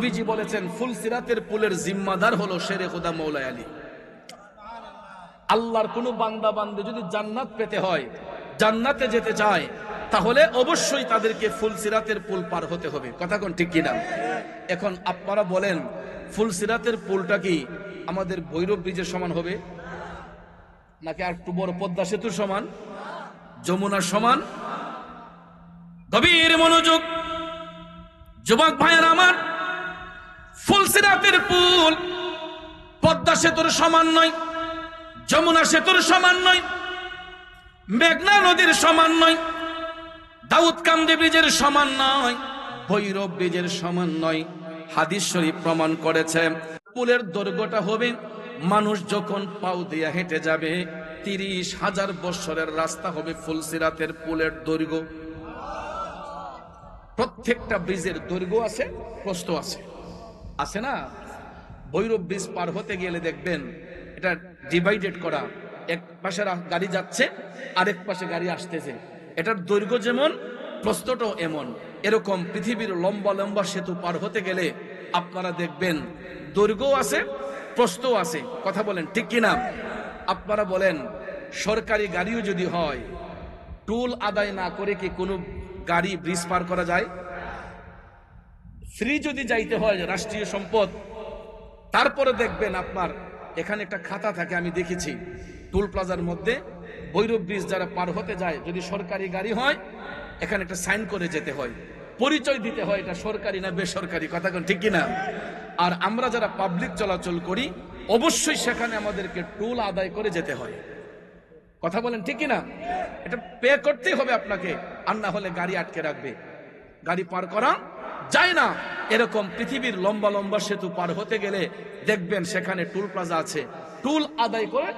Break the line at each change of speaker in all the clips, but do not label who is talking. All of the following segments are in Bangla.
নবীজি বলেছেন ফুলসিরাতের পুলের জিম্মাদার হলো শেরে খোদা মৌলা আলী। আল্লাহর কোন বান্দা বান্দে যদি জান্নাত পেতে হয়, জান্নাতে যেতে চায়, তাহলে অবশ্যই তাদেরকে ফুলসিরাতের পুল পার হতে হবে। কথা কোন ঠিক কিনা? এখন আপনারা বলেন, ফুলসিরাতের পুলটা কি আমাদের ভৈরব ব্রিজের সমান হবে, নাকি আর একটু বড় পদ্মা সেতুর সমান, যমুনার সমান? গভীর মনোযোগ যুবক ভাইয়ের আমার, ফুলসিরাতের পুল পদ্মা সেতুর সমান নয়, যমুনা সেতুর সমান নয়, মেঘনা নদীর সমান নয়, দাউদকান্দি ব্রিজের সমান নয়, ভৈরব ব্রিজের সমান নয়। হাদিস শরীফ প্রমাণ করেছে পুলের দৈর্ঘ্যটা হবে, মানুষ যখন পাও দিয়ে হেঁটে যাবে 30,000 বছরের রাস্তা হবে ফুলসিরাতের পুলের দৈর্ঘ্য। প্রত্যেকটা ব্রিজের দৈর্ঘ্য আছে, প্রস্থ আছে, আছে না? ভৈরব ব্রিজ পার হতে গেলে দেখবেন এটা ডিভাইডেড করা, এক পাশে গাড়ি যাচ্ছে, আরেক পাশে গাড়ি আসতেছে। এটার দৈর্ঘ্য যেমন, প্রস্থটাও এমন। এরকম পৃথিবীর লম্বা লম্বা সেতু পার হতে গেলে আপনারা দেখবেন দৈর্ঘ্য আছে, প্রস্থও আছে। কথা বলেন ঠিক কিনা? আপনারা বলেন, সরকারি গাড়িও যদি হয়, টোল আদায় না করে কি কোনো গাড়ি ব্রিজ পার করা যায়? ফ্রি যদি যাইতে হয়, রাষ্ট্রীয় সম্পদ, তারপরে দেখবেন আপনার এখানে একটা খাতা থাকে, আমি দেখেছি টোল প্লাজার মধ্যে ভৈরব ব্রিজ যারা পার হতে যায়, যদি সরকারি গাড়ি হয়, এখানে একটা সাইন করে যেতে হয়, পরিচয় দিতে হয় এটা সরকারি না বেসরকারি। কথা কোন ঠিক কিনা? আর আমরা যারা পাবলিক চলাচল করি, অবশ্যই সেখানে আমাদেরকে টোল আদায় করে যেতে হয়। কথা বলেন ঠিক কিনা? এটা পে করতেই হবে আপনাকে, আর না হলে গাড়ি আটকে রাখবে, গাড়ি পার করা যায় না। এরকম পৃথিবীর লম্বা লম্বা সেতু পার হতে গেলে দেখবেন সেখানে টোল প্লাজা আছে, টোল আদায় করে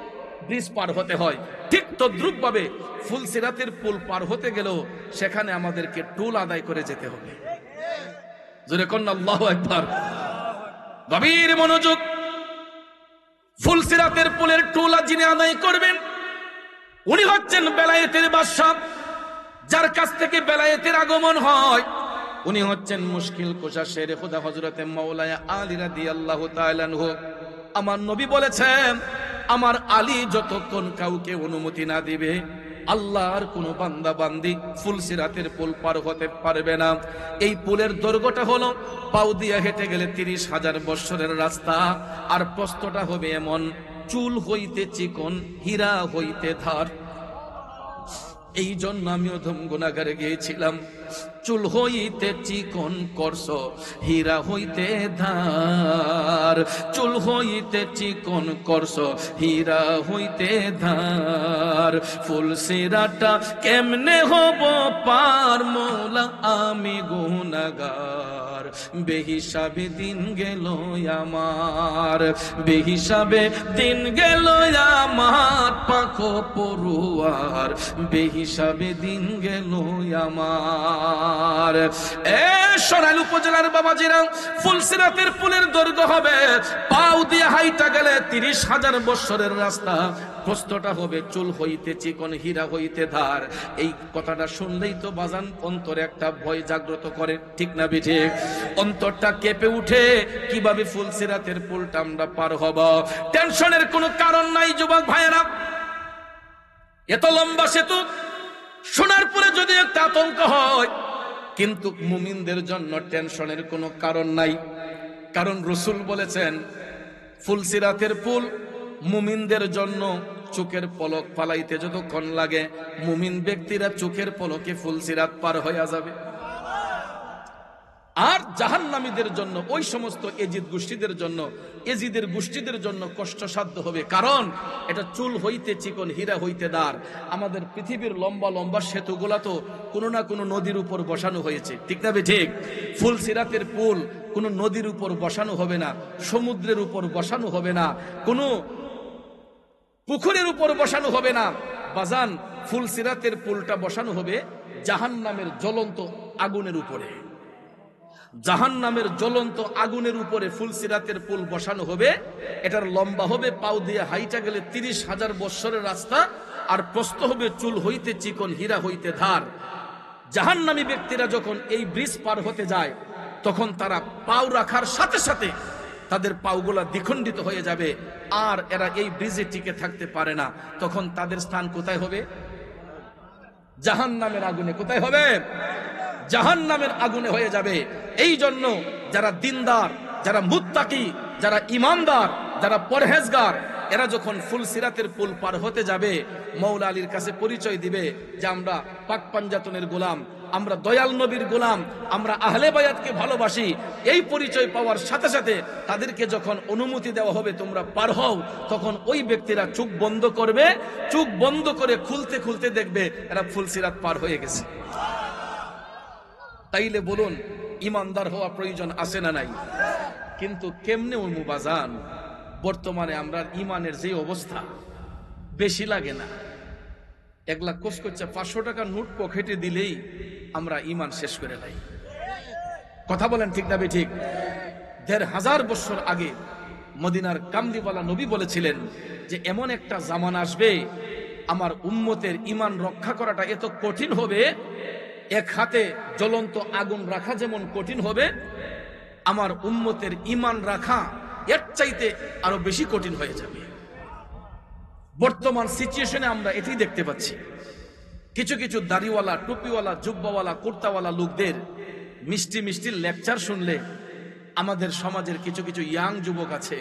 ব্রিজ পার হতে হয়। ঠিক তদ্রুপ ভাবে ফুলসিরাতের পুল পার হতে গেলেও সেখানে আমাদেরকে টোল আদায় করে যেতে হবে। জোরে কন্না আল্লাহু আকবার। গভীর মনোযোগ, ফুলসিরাতের পুলের টোল যিনি আদায় করবেন, উনি হচ্ছেন বেলায়েতের বাদশা, যার কাছ থেকে বেলায়েতের আগমন হয়। উনি হচ্ছেন মুশকিল কুশা শেরে খোদা হযরতে মাওলানা আলী রাদিয়াল্লাহু তাআলা আনহু। আমার নবী বলেছেন, আমার আলী যতক্ষণ কাউকে অনুমতি না দিবে, আল্লাহর কোন বান্দা বান্দি ফুলসিরাতের পুল পার হতে পারবে না। এই পুলের দৈর্ঘ্যটা হলো, পাও দিয়ে হেঁটে গেলে 30,000 বছরের রাস্তা, আর প্রস্থটা হবে এমন, চুল হইতে চিকন, হীরা হইতে ধার। এই জন্য আমি অধম গুনাহগার গিয়েছিলাম, চুল হইতে চিকন করছ, হীরা হইতে ধার, চুল হইতে চিকন করছ, হীরা হইতে ধার। ফুলসিরাটা কেমনে হব পার, মৌলা আমি গুনাহগার, বেহিসাবে দিন গেল আমার, বেহিসাবে দিন গেল আমার, পাখো পড়ুয়ার, বেহিসাবে দিন গেল আমার। সরাইল উপজেলার বাবাজিরা, ফুলসিরাতের পুলের দৈর্ঘ্য হবে, পাও দিয়ে হাইটা গেলে 30,000 বছরের রাস্তা, প্রস্থটা হবে চুল হইতে চিকন, হীরা হইতে ধার। এই কথাটা শুনলেই তো বাজান অন্তরে একটা ভয় জাগ্রত করে, ঠিক না বিঠিক? অন্তরটা কেঁপে উঠে, কিভাবে ফুলসিরাতের পুলটা আমরা পার হব? টেনশনের কোনো কারণ নাই যুবক ভাইয়েরা। এত লম্বা সেতু শোনার পরে যদি একটা আতঙ্ক হয়, কিন্তু মুমিনদের জন্য টেনশনের কোনো কারণ নাই। কারণ রাসূল বলেছেন, ফুলসিরাতের পুল মুমিনদের জন্য চোখের পলক ফালাইতে যতক্ষণ লাগে, মুমিন ব্যক্তিরা চোখের পলকে ফুলসিরাত পার হইয়া যাবে। আর জাহান্নামীদের জন্য, ওই সমস্ত এজিদের গোষ্ঠীদের জন্য কষ্টসাধ্য হবে। কারণ এটা চুল হইতে চিকন, হীরা হইতে ধার। আমাদের পৃথিবীর লম্বা লম্বা সেতুগুলা তো কোনো না কোনো নদীর উপর বসানো হয়েছে, ঠিক না ঠিক? ফুলসিরাতের পুল কোনো নদীর উপর বসানো হবে না, সমুদ্রের উপর বসানো হবে না, কোনো পুকুরের উপর বসানো হবে না। বাজান, ফুলসিরাতের পুলটা বসানো হবে জাহান্নামের জ্বলন্ত আগুনের উপরে। জাহান্নামের জ্বলন্ত আগুনের উপরে ফুলসিরাতের পুল বসানো হবে। এটার লম্বা হবে, পাও দিয়ে হাইটা গেলে 30,000 বছরের রাস্তা, আর প্রস্থ হবে চুল হইতে চিকন, হীরা হইতে ধার। জাহান্নামী ব্যক্তিরা যখন এই ব্রিজ পার হতে যায়, তখন তারা পাও রাখার সাথে সাথে তাদের পাওগুলা দ্বিখণ্ডিত হয়ে যাবে, আর এরা এই ব্রিজে টিকে থাকতে পারে না। তখন তাদের স্থান কোথায় হবে? জাহান্নামের আগুনে। কোথায় হবে? জাহান্নামের আগুনে হয়ে যাবে। এই জন্য যারা দিনদার, যারা মুত্তাকি, যারা ইমানদার, যারা পরহেজগার, এরা যখন ফুলসিরাতের পুল পার হতে যাবে, মৌলা আলীর কাছে পরিচয় দিবে যে আমরা পাক পাঞ্জাতনের গোলাম, আমরা দয়াল নবীর গোলাম, আমরা আহলে বায়াতকে ভালোবাসি। এই পরিচয় পাওয়ার সাথে সাথে তাদেরকে যখন অনুমতি দেওয়া হবে তোমরা পার হও, তখন ওই ব্যক্তিরা চোখ বন্ধ করবে, চোখ বন্ধ করে খুলতে খুলতে দেখবে এরা ফুলসিরাত পার হয়ে গেছে। তাইলে বলুন, ইমানদার হওয়া প্রয়োজন আছে না নাই? কিন্তু কেমনে ওই মুবাজান? বর্তমানে আমরা ইমানের যে অবস্থা, বেশি লাগে না, 1 লাখ কোষ করছে 500 টাকার নোট পকেটে দিলেই আমরা ইমান শেষ করে দেই। কথা বলেন ঠিক না ঠিক? 1500 বছর আগে মদিনার কামলিওয়ালা নবী বলেছিলেন যে এমন একটা জামানা আসবে, আমার উম্মতের ইমান রক্ষা করাটা এত কঠিন হবে, এক হাতে জ্বলন্ত আগুন রাখা যেমন কঠিন হবে, আমার উম্মতের ইমান রাখা এর চাইতে আরো বেশি কঠিন হয়ে যাবে। বর্তমান সিচুয়েশনে আমরা এটাই দেখতে পাচ্ছি। কিছু কিছু দাড়িওয়ালা, টুপিওয়ালা, জুব্বাওয়ালা, কুর্তাওয়ালা লোকদের মিষ্টি মিষ্টি লেকচার শুনলে আমাদের সমাজের কিছু কিছু ইয়াং যুবক আছে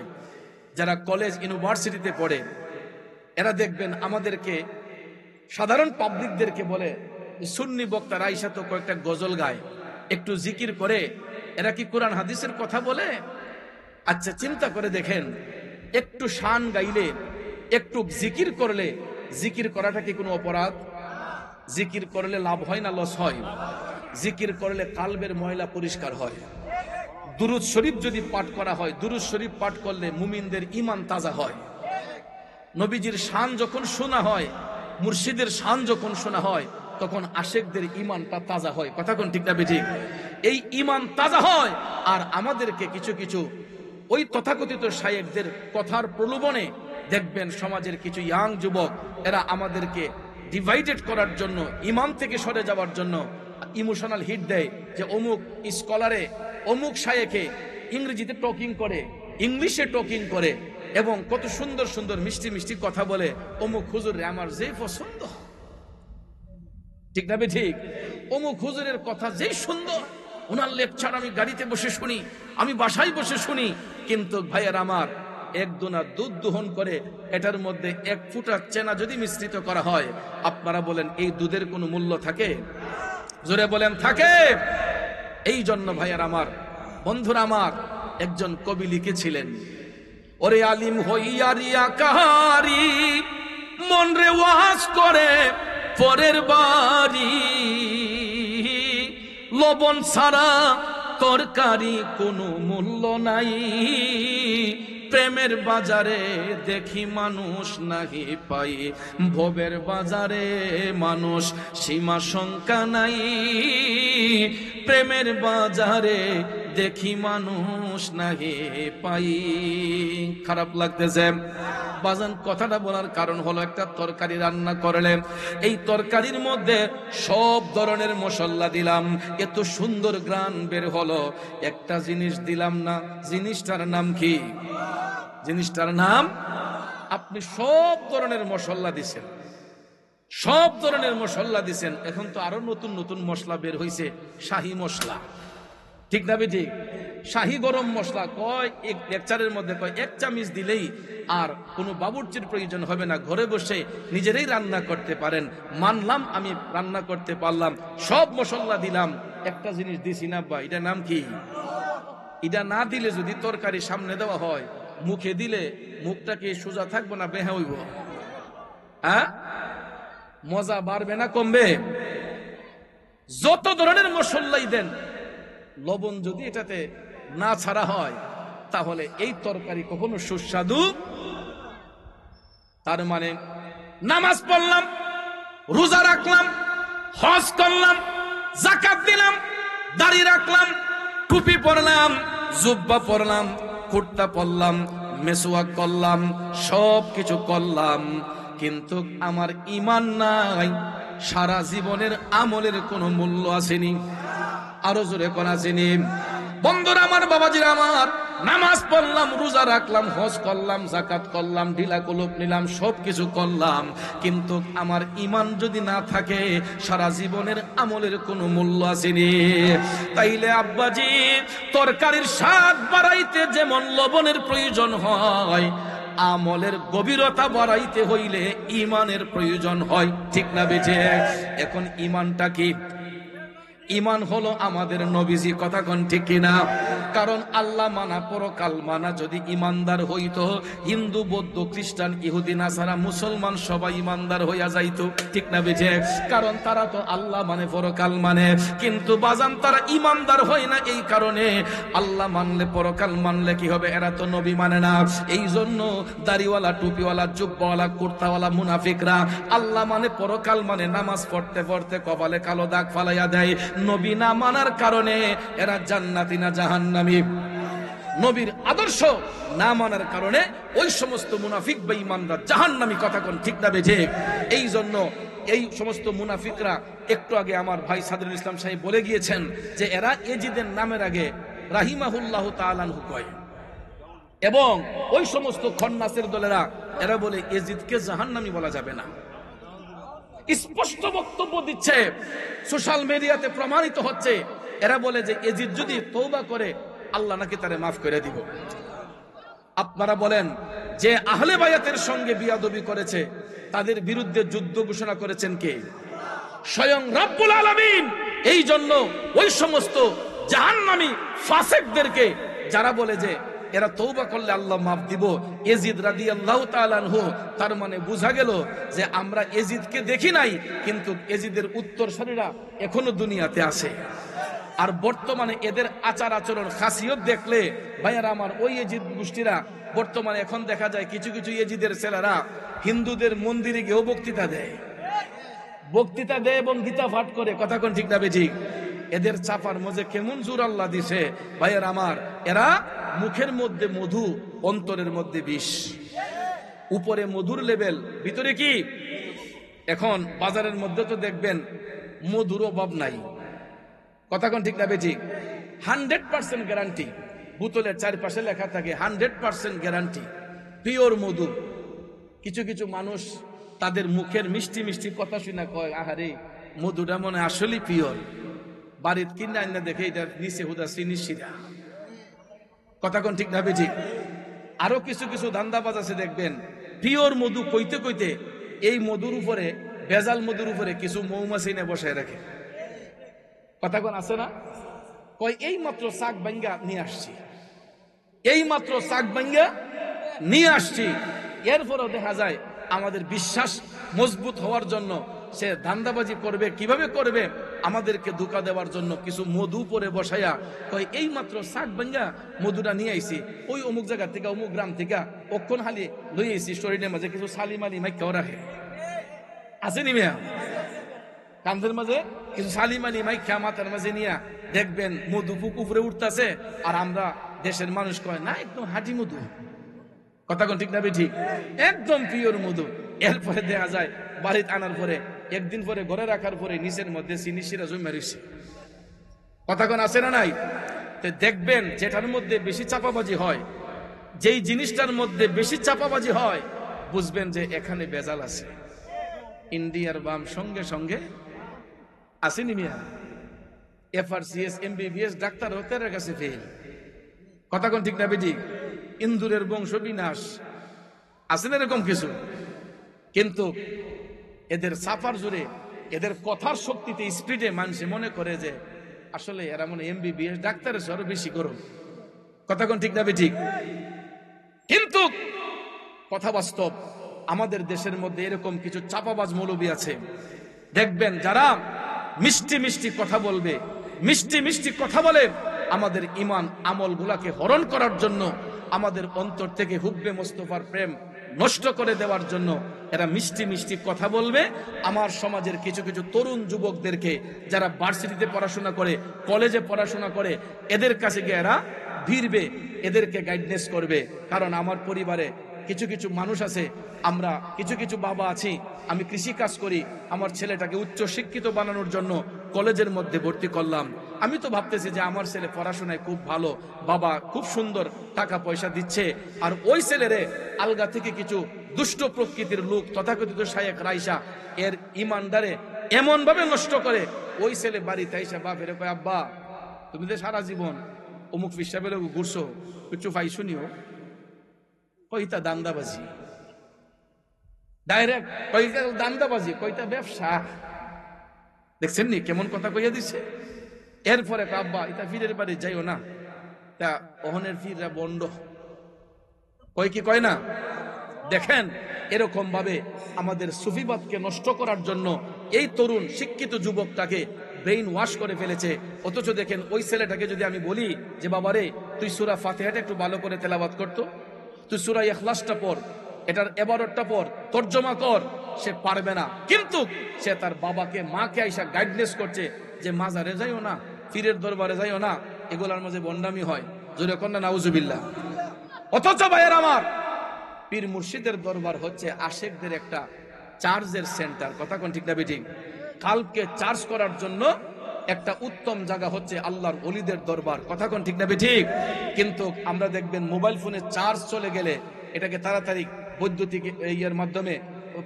যারা কলেজ ইউনিভার্সিটিতে পড়ে, এরা দেখবেন আমাদেরকে সাধারণ পাবলিকদেরকে বলে, সুন্নি বক্তা রাইসা তো কয়েকটা গজল গায়, একটু জিকির করে, এরা কি কোরআন হাদিসের কথা বলে? আচ্ছা চিন্তা করে দেখেন, একটু শান গাইলে, একটু জিকির করলে, জিকির করাটা কি কোনো অপরাধ? জিকির করলে লাভ হয় না লস হয়? জিকির করলে কালবের ময়লা পরিষ্কার হয়। দুরুদ শরীফ যদি পাঠ করা হয়, দুরুদ শরীফ পাঠ করলে মুমিনদের ঈমান তাজা হয়। নবীজির শান যখন শোনা হয়, মুর্শিদের শান যখন শোনা হয়, তখন আশেকদের ঈমানটা তাজা হয়। কথা কোন ঠিক না বেঠিক? এই ঈমান তাজা হয়। আর আমাদেরকে কিছু কিছু ওই তথাকথিত শায়েখদের কথার প্রলোভনে দেখবেন সমাজের কিছু ইয়াং যুবক, এরা আমাদেরকে ডিভাইডেড করার জন্য, ইমান থেকে সরে যাওয়ার জন্য ইমোশনাল হিট দেয় যে অমুক স্কলারে, অমুক শায়েখে ইংরেজিতে টকিং করে, ইংলিশে টকিং করে, এবং কত সুন্দর সুন্দর মিষ্টি মিষ্টি কথা বলে, অমুক হুজুর আমার যে পছন্দ। ঠিক না ঠিক? অমুক হুজুরের কথা যেই সুন্দর, ওনার লেকচার আমি গাড়িতে বসে শুনি, আমি বাসায় বসে শুনি, কিন্তু ভাইয়ের আমার এক দুনা দুধ দোহন করে এটার মধ্যে 1 ফুটা চেনা যদি মিশ্রিত করা হয়, আপনারা বলেন এই দুধের কোনো মূল্য থাকে? জোরে বলেন থাকে? এই জন্য ভাইয়ের আমার, বন্ধুরা আমার, একজন কবি লিখেছিলেন, ওরে আলিম হইয়া রিয়া কাহারি, মন রে ওয়াজ করে পরের বাড়ি, লবণ ছাড়া তরকারি কোনো মূল্য নাই, প্রেমের বাজারে দেখি মানুষ নাহি পাই, ভবের বাজারে মানুষ সীমা শঙ্কা নাই, প্রেমের বাজারে দেখি মানুষ নাহি পাই। খারাপ লাগতেছে বাজান কথাটা বলার কারণ হলো, একটা তরকারি রান্না করলেন, এই তরকারির মধ্যে সব ধরনের মশলা দিলাম, এত সুন্দর গ্রান বের হলো, একটা জিনিস দিলাম না, জিনিসটার নাম কি? জিনিসটার নাম, আপনি সব ধরনের মশলা দিছেন, সব ধরনের মশলা দিছেন, এখন তো আরো নতুন নতুন মশলা বের হইছে, শাহী মশলা। ঠিক না বেঠিক? শাহী গরম মশলা কয় এক লেকচারের মধ্যে কয় 1 চামচ দিলেই আর কোনো বাবুর্চির প্রয়োজন হবে না, ঘরে বসে নিজেরাই রান্না করতে পারেন। মানলাম, আমি রান্না করতে পারলাম, সব মশলা দিলাম, একটা জিনিস দিছি না বা, এটা নাম কি? এটা না দিলে যদি তরকারি সামনে দেওয়া হয়, মুখে দিলে মুখটা কি সোজা থাকবে না বেহা হইব? হ্যাঁ, মজা বাড়বে না কমবে? যত ধরনের মশলাই দেন, লবণ যদি এটাতে না ছাড়া হয়, তাহলে এই তরকারি কখনো সুস্বাদু। তার মানে নামাজ পড়লাম, রোজা রাখলাম, হজ করলাম, যাকাত দিলাম, দাড়ি রাখলাম, টুপি পরলাম, জুব্বা পরলাম, কুর্তা পরলাম, মেসওয়াক করলাম, সব কিছু করলাম, কিন্তু আমার ঈমান নাই, সারা জীবনের আমলের কোনো মূল্য আসেনি। আরো জোরে কোন আসেনি? বন্ধুরা আমার, বাবাজিরা আমার, নামাজ পড়লাম, রোজা রাখলাম, হজ করলাম, যাকাত করলাম, ঢিলা কলপ নিলাম, সবকিছু করলাম, কিন্তু আমার ঈমান যদি না থাকে সারা জীবনের আমলের কোনো মূল্য আসেনি। তাইলে আব্বাজি, তরকারির স্বাদ বাড়াইতে যেমন লবণের প্রয়োজন হয়, আমলের গভীরতা বাড়াইতে হইলে ঈমানের প্রয়োজন হয়, ঠিক না বেঠে? এখন ঈমানটা কি? ঈমান হলো আমাদের নবীজি, কথা কোন ঠিক কিনা? কারণ আল্লাহ মানা, পরকাল মানা যদি ঈমানদার হইতো, হিন্দু, বৌদ্ধ, খ্রিস্টান, ইহুদি, নাসারা, মুসলমান সবাই ঈমানদার হইয়া যাইতো, ঠিক না বেঠে? কারণ তারা তো আল্লাহ মানে, পরকাল মানে, কিন্তু বাজান তারা ঈমানদার হয় না। এই কারণে আল্লাহ মানলে, পরকাল মানলে কি হবে? এরা তো নবী মানে না। এই জন্য দাড়িওয়ালা, টুপিওয়ালা, জুব্বাওয়ালা, কুর্তাওয়ালা মুনাফিকরা আল্লাহ মানে, পরকাল মানে, নামাজ পড়তে পড়তে কপালে কালো দাগ ফালাইয়া দেয়। নবী না মানার কারণে এরা জান্নাতি না জাহান্নামী। নবীর আদর্শ না মানার কারণে ওই সমস্ত মুনাফিক বা ঈমানদার জাহান্নামী, কথা কোন ঠিক না বেঠে? এই জন্য এই সমস্ত মুনাফিকরা, একটু আগে আমার ভাই সাদরুল ইসলাম সাহেব বলে গিয়েছেন যে এরা এজিদের নামের আগে রাহিমাহুল্লাহ তাআলা কয়, এবং ওই সমস্ত খন্নাসের দলেরা এরা বলে এজিদকে জাহান্নামী বলা যাবে না। স্পষ্ট বক্তব্য দিচ্ছে, সোশ্যাল মিডিয়াতে প্রমাণিত হচ্ছে। এরা বলে যে এজিদ যদি তওবা করে আল্লাহ নাকি তারে মাফ করে দিব। আপনারা বলেন যে আহলে বায়াতের সঙ্গে বিয়াদবি করেছে তাদের বিরুদ্ধে যুদ্ধ ঘোষণা করেছেন কে? স্বয়ং রব্বুল আলামিন। এই জন্য ওই সমস্ত জাহান্নামী ফাসিকদেরকে যারা বলে যে এরা তওবা করলে আল্লাহ মাফ দিব, এজিদ রাদিয়াল্লাহু তাআলা আনহু, তার মানে বোঝা গেল যে আমরা এজিদকে দেখি নাই, কিন্তু এজিদের উত্তরসূরিরা এখনো দুনিয়াতে আছে। আর বর্তমানে এদের আচার আচরণ, খাসিয়ত দেখলে ভাইয়ারা আমার, ওই এজিদ গোষ্ঠীরা বর্তমানে এখন দেখা যায় কিছু কিছু এজিদের ছেলেরা হিন্দুদের মন্দিরে গিয়েও বক্তৃতা দেয় এবং গীতা পাঠ করে, কথা কোন ঠিক না বেঠিক? এদের চাপার মধ্যে কেমন জোর আল্লাহ দিছে ভাইয়ার আমার। এরা মুখের মধ্যে মধু, অন্তরের মধ্যে বিষ। উপরে মধুর লেভেল, ভিতরে কি? এখন বাজারের মধ্যে তো দেখবেন মধুর অভাব নাই, কথা কোন ঠিক না বেঠিক? 100% গ্যারান্টি, বোতলের চারপাশে লেখা থাকে 100% গ্যারান্টি, পিওর মধু। কিছু কিছু মানুষ তাদের মুখের মিষ্টি মিষ্টি কথা শুনে কয়, আহারে মধুটা মনে আসলেই পিওর। বাড়িতে কিনে আইনা দেখে এটা নিচে হুদা চিনি শিরা, কথা কোন ঠিক না বেঠিক? আরো কিছু কিছু ধান্দাবাজ আছে দেখবেন পিওর মধু কইতে কইতে এই মধুর উপরে, ভেজাল মধুর উপরে কিছু মৌমাছি এনে বসায় রাখে, কথা কোন আছে না? কয় এই মাত্র শাক ভাঙ্গা নিয়ে আসছি, এই মাত্র শাক ভাঙ্গা নিয়ে আসছি। এরপরও দেখা যায় আমাদের বিশ্বাস মজবুত হওয়ার জন্য সে ধান্দাবাজি করবে। কিভাবে করবে? আমাদেরকে ধোঁকা দেওয়ার জন্য কিছু মধু পরে বসাইয়া কয় এই মাত্র শাক ভাঙ্গা মধুটা নিয়ে আইছি, ওই অমুক জায়গা থেকে, অমুক গ্রাম থেকে অক্ষণ হালি লই আইছি, শরীরের মাঝে কিছু সালিমালি মাইকাও রাখে, আসেনি মিয়া? কান্দের মাঝে কিছু সালিমালি মাইকা মাথার মাঝে নিয়ে দেখবেন মধু পুক উপরে উঠতেছে, আর আমরা দেশের মানুষ কয় না একদম হাঁটি মধু, কথা কোন ঠিক না বেঠিক? একদম পিওর মধু। এরপরে দেখা যায় বাড়িতে আনার পরে, একদিন পরে ঘরে রাখার পরে নিচের মধ্যে চিনি শিরা জমে রয়েছে, কথা কোন আছে না নাই? দেখবেন যেটার মধ্যে বেশি চাপাবাজি হয়, যেই জিনিসটার মধ্যে বেশি চাপাবাজি হয়, বুঝবেন যে এখানে বেজাল আছে। ইন্ডিয়ার বাম সঙ্গে সঙ্গে আসেনি মিয়া? FRCS MBBS ডাক্তার হতে কাছে ফেল, কথা কোন ঠিক না বেঠিক? ইন্দুরের বংশ বিনাশ, আছে না এরকম কিছু? কিন্তু এদের সাফার জুড়ে, এদের কথার শক্তিতে, স্পিডে মানুষ মনে করে যে আসলে এরা মনে MBBS ডাক্তারের আরো বেশি গরম, কথা কোন ঠিক না বেঠিক? কিন্তু কথা বাস্তব, আমাদের দেশের মধ্যে এরকম কিছু চাপাবাজ মৌলবী আছে দেখবেন, যারা মিষ্টি মিষ্টি কথা বলবে, মিষ্টি মিষ্টি কথা বলে আমাদের ঈমান আমল গুলাকে হরণ করার জন্য, আমাদের অন্তর থেকে হুব্বে মোস্তফার প্রেম নষ্ট করে দেওয়ার জন্য এরা মিষ্টি মিষ্টি কথা বলবে। আমার সমাজের কিছু কিছু তরুণ যুবকদেরকে, যারা ভার্সিটিতে পড়াশোনা করে, কলেজে পড়াশোনা করে, এদের কাছে গিয়ে এরা ভিড়বে, এদেরকে গাইডনেস করবে। কারণ আমার পরিবারে কিছু কিছু মানুষ আছে, আমরা কিছু কিছু বাবা আছি, আমি কৃষি কাজ করি, আমার ছেলেটাকে উচ্চ শিক্ষিত বানানোর জন্য কলেজের মধ্যে ভর্তি করলাম। আমি তো ভাবতেছি যে আমার ছেলে পড়াশোনায় খুব ভালো, বাবা খুব সুন্দর টাকা পয়সা দিচ্ছে, আর ওই ছেলেরে আলগা থেকে কিছু দুষ্ট প্রকৃতির লোক তথাকথিত শায়েখ রাইসা এর ইমানদারে এমন ভাবে নষ্ট করে, ওই ছেলে বাড়িতে আইসা বাপেরে কয়, আব্বা তুমি তো সারা জীবন অমুক পিসাবের ঘুরছো, কিছু পাই শুনিও, কইতা দান্দাবাজি, ডাইরেক্ট কইতা দান্দাবাজি, কইতা ব্যবসা। দেখছেন নি কেমন কথা কইয়া দিচ্ছে। এরপরে আব্বা এটা ফিরের বাড়ি যাইও না, তা অহনের ফিররা বন্ড, কই কি কয় না। দেখেন এরকম ভাবে আমাদের সুফিবাদকে নষ্ট করার জন্য এই তরুণ শিক্ষিত যুবকটাকে ব্রেইন ওয়াশ করে ফেলেছে। অথচ দেখেন ওই ছেলেটাকে যদি আমি বলি যে বাবারে তুই সূরা ফাতিহাটা একটু ভালো করে তেলাওয়াত করতো, তুই সূরা ইখলাসটা পড়, এটার ইবারতটা পড়, তরজমা কর, সে পারবে না। কিন্তু সে তার বাবাকে মাকে আইসা গাইডনেস করছে যে মাজারে যাইও না, পীরের দরবারে যাইও না, এগুলার মাঝে বন্ডামি হয়, জোরে কন্যা নাউজুবিল্লাহ। অথচ ভাইয়ের আমার, পীর মুর্শিদের দরবার হচ্ছে আশেকদের একটা চার্জের সেন্টার, কথা কোন ঠিক না বেঠিক? কালকে চার্জ করার জন্য একটা উত্তম জায়গা হচ্ছে আল্লাহর ওলিদের দরবার, কথা কোন ঠিক না বেঠিক? কিন্তু আমরা দেখবেন মোবাইল ফোনে চার্জ চলে গেলে এটাকে তাড়াতাড়ি বৈদ্যুতিক ইয়ের মাধ্যমে,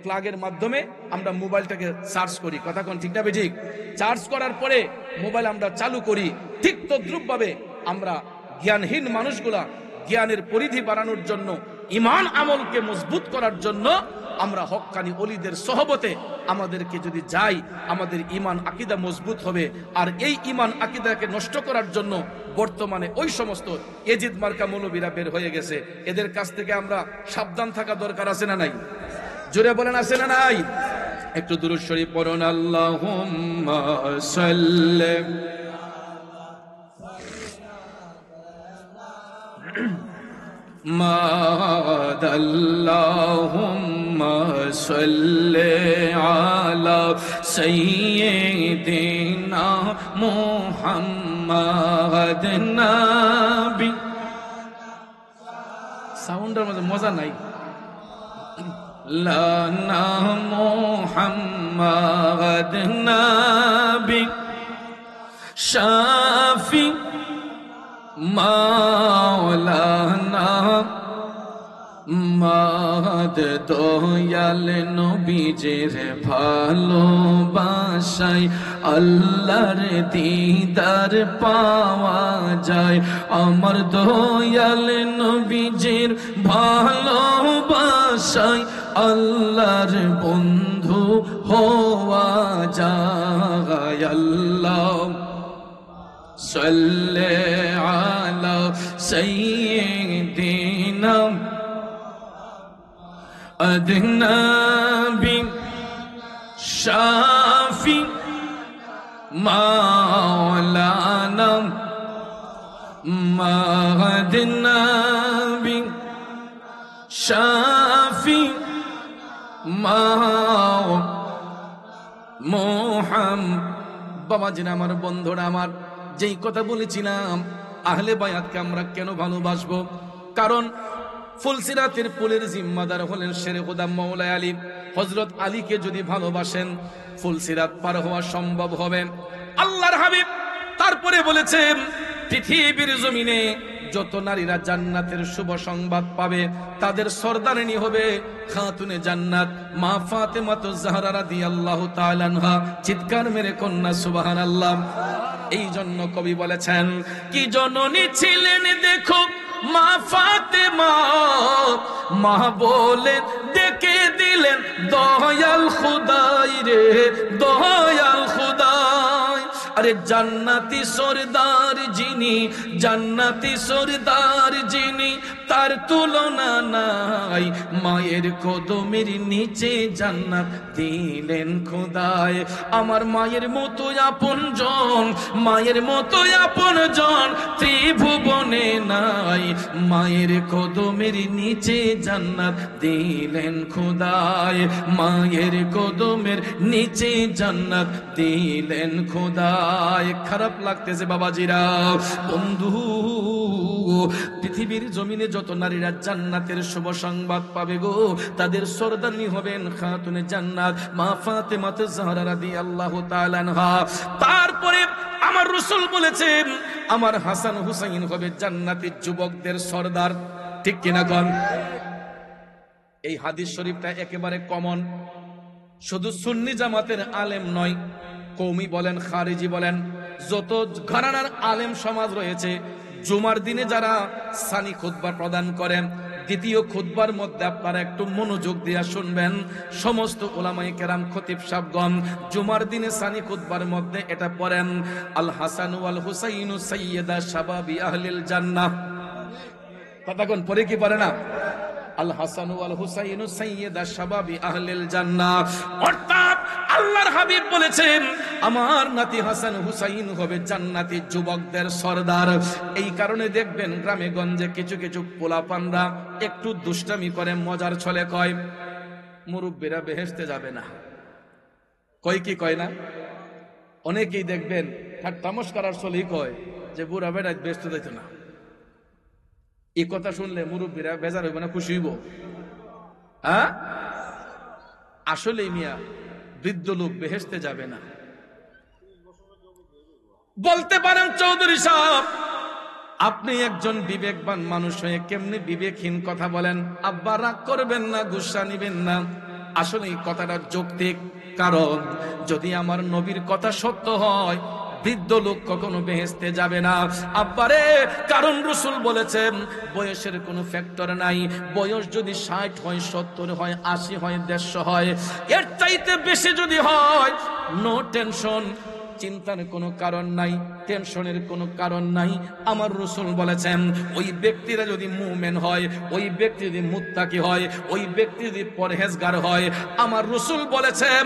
প্লাগের মাধ্যমে আমরা মোবাইলটাকে চার্জ করি, কথা কোন ঠিক না বেঠিক? চার্জ করার পরে মোবাইল আমরা চালু করি, ঠিক তদ্রুপভাবে আমরা জ্ঞানহীন মানুষগুলা জ্ঞানের পরিধি বাড়ানোর জন্য, ইমান আমলকে মজবুত করার জন্য আমরা হক্কানি ওলিদের সহবতে আমাদেরকে যদি যাই, আমাদের ইমান আকীদা মজবুত হবে। আর এই ইমান আকীদাকে নষ্ট করার জন্য বর্তমানে ওই সমস্ত এজিদ মার্কা মৌলবীরা বের হয়ে গেছে, এদের কাছ থেকে আমরা সাবধান থাকা দরকার আছে না নাই? জোরে বলেন আছে না নাই? একটু দুরূদ শরীফ পড়ুন। আল্লাহুম্মা সাল্লি মাদ আল্লাহুম্মা সাল্লি আলা সাইয়্যিদিনা মুহাম্মাদ নবী। সাউন্ডের মধ্যে মজা নাই। লানা মুহাম্মাদ নবী শাফি মাওলানা মাদ দয়াল নবীজির ভালোবাসায় আল্লাহর দিদার পাওয়া যায়। আমার দয়াল নবীজির ভালোবাসায় আল্লাহর বন্ধু হওয়া যায়। আল্লাহ সাল্লি আলা সাইয়্যিদিনা আদনাবি শাফি মাওলানা মাদনাবি শাফি মোহাম্মদ। বাবাজিরা আমার, বন্ধুরা আমার, যেই কথা বলেছিলাম আহলে বায়াতকে আমরা কেন ভালোবাসবো? কারণ ফুলসিরাতের পুলের জিম্মাদার হলেন শেরে খোদা মওলাই আলী। হযরত আলীকে যদি ভালোবাসেন ফুলসিরাত পার হওয়া সম্ভব হবে। আল্লাহর হাবিব তারপরে বলেছেন পৃথিবীর জমিনে যত নারীরা জান্নাতের শুভ সংবাদ পাবে তাদের সরদারিনী হবে খাতুনে জান্নাত মা ফাতেমাতুজ জাহরা রাদিয়াল্লাহু তাআলা আনহা। চিৎকার মেরে কন্যা সুবহানাল্লাহ। এই জন্য কবি বলেছেন, কি জননী ছিলেন দেখো মা ফাতেমা, মা বলে ডেকে দিলেন দয়াল খুদাই রে দয়াল খুদাই। আরে জান্নাতি সরদার যিনি, জান্নাতি সরদার যিনি, তার তুলনা নাই। মায়ের কদমের নিচে জান্নাত দিলেন খোদায়। আমার মায়ের মতো আপনজন, মায়ের মতো আপনজন ত্রিভুবনে নাই। মায়ের কদমের নিচে জান্নাত দিলেন খোদায়। মায়ের কদমের নিচে জান্নাত দিলেন খোদায়। খারাপ লাগতেছে বাবাজিরা, বন্ধু পৃথিবীর জমিনে যত নারীরা জান্নাতের শুভ সংবাদ পাবে গো, তাদের সরদারনি হবেন খাতুনে জান্নাত মা ফাতেমা জাহরা রাদিয়াল্লাহু তাআলা আনহা। তারপরে আমার রাসূল বলেছেন আমার হাসান হুসাইন হবে জান্নাতের যুবকদের সরদার। ঠিক কিনা কোন? এই হাদিস শরীফটা একেবারে কমন। শুধু সুন্নি জামাতের আলেম নয়, কওমি বলেন খারিজি বলেন, যত ঘরানার আলেম সমাজ রয়েছে, জুমার দিনে যারা সানি খুতবা প্রদান করেন, দ্বিতীয় খুতবার মধ্যে আপনারা একটু মনোযোগ দিয়ে শুনবেন, সমস্ত উলামায়ে কেরাম খতিব সাহেবগণ জুমার দিনে সানি খুতবার মধ্যে এটা পড়েন, আল হাসান ওয়াল হুসাইনু সাইয়্যিদা শাবাবি আহলিল জান্নাহ। কথাগণ পড়ে কি পারে না? আল হাসান ওয়াল হুসাইনু সাইয়্যিদা শাবাবি আহলিল জান্নাহ। অর্থাৎ আল্লাহর হাবিব বলেছেন আমার নাতি হাসান হুসাইন হবে জান্নাতি যুবকদের সরদার। এই কারণে দেখবেন গ্রামে গঞ্জে কিছু কিছু পোলাপানরা একটু দুষ্টামি করে, মজার ছলে কয় মুরব্বীরা বেহেশতে যাবে না। কয় কি কয় না? অনেকেই দেখবেন তামস্কারার ছলেই কয় যে বুড়া বেড়া বেহেশতে যেত না। এই কথা শুনলে মুরব্বীরা বেজার হইব না খুশি হইব? হ্যাঁ, আসলে মিয়া বৃদ্ধ লোক বেহেশতে যাবে না। বলতে পারেন চৌধুরী সাহেব আপনি একজন বিবেকবান মানুষ হয়ে কেমনি বিবেকহীন কথা বলেন? আব্বা রাগ করবেন না, গুসা নিবেন না, আসলে এই কথাটা যৌক্তিক। কারণ যদি আমার নবীর কথা সত্য হয়, বৃদ্ধ লোক কখনো বেহেশতে যাবে না আব্বারে। কারণ রাসূল বলেছেন বয়সের কোনো ফ্যাক্টর নাই। বয়স যদি 60 হয়, 70 হয়, 80 হয়, 150 হয়, এর চাইতে বেশি যদি হয়, নো টেনশন, চিন্তার কোনো কারণ নাই, টেনশনের কোনো কারণ নাই। আমার রাসূল বলেছেন ওই ব্যক্তিরা যদি মুমিন হয়, ওই ব্যক্তি যদি মুত্তাকি হয়, ওই ব্যক্তি যদি পরহেজগার হয়, আমার রাসূল বলেছেন